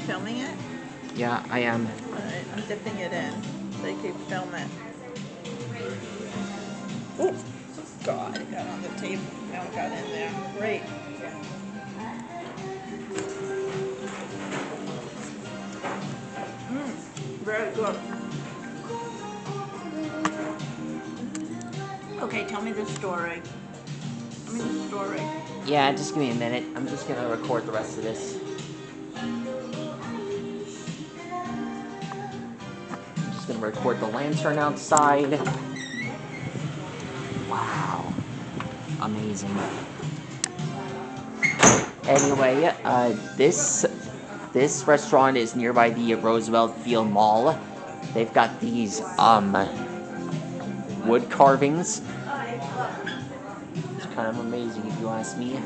filming it? Yeah, I am. Alright, I'm dipping it in so you can film it. Oh, God, it got on the table. Now it got in there. Great. Very good. Okay, tell me the story. Tell me the story. Yeah, just give me a minute. I'm just gonna record the rest of this. I'm just gonna record the lantern outside. Wow. Amazing. Anyway, this restaurant is nearby the Roosevelt Field Mall. They've got these wood carvings. It's kind of amazing if you ask me.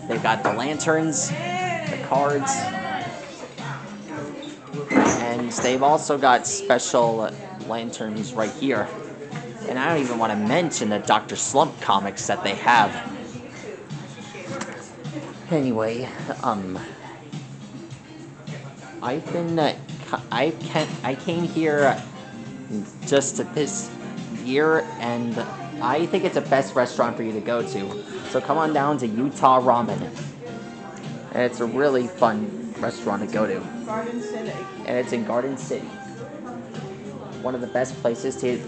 They've got the lanterns, the cards, and they've also got special lanterns right here. And I don't even want to mention the Dr. Slump comics that they have. Anyway, I've been, I came here just this year, and I think it's the best restaurant for you to go to. So come on down to Utah Ramen. And it's a really fun restaurant to go to. Garden City. And it's in Garden City. One of the best places to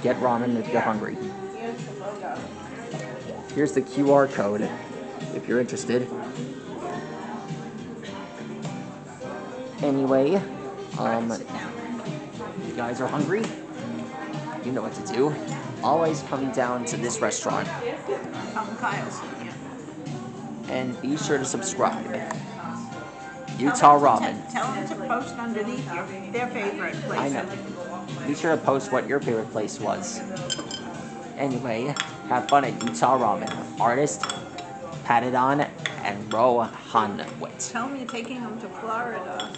get ramen if you're hungry. Here's the logo. Here's the QR code if you're interested. Anyway, Sit down. you guys are hungry? You know what to do. Always come down to this restaurant. Kyle's. Yeah. And be sure to subscribe. Utah Ramen. Tell them to post underneath their favorite place. I know. Be sure to post what your favorite place was. Anyway, have fun at Utah Ramen. Artist, Patadon, and Rohanwit. Tell them you're taking them to Florida.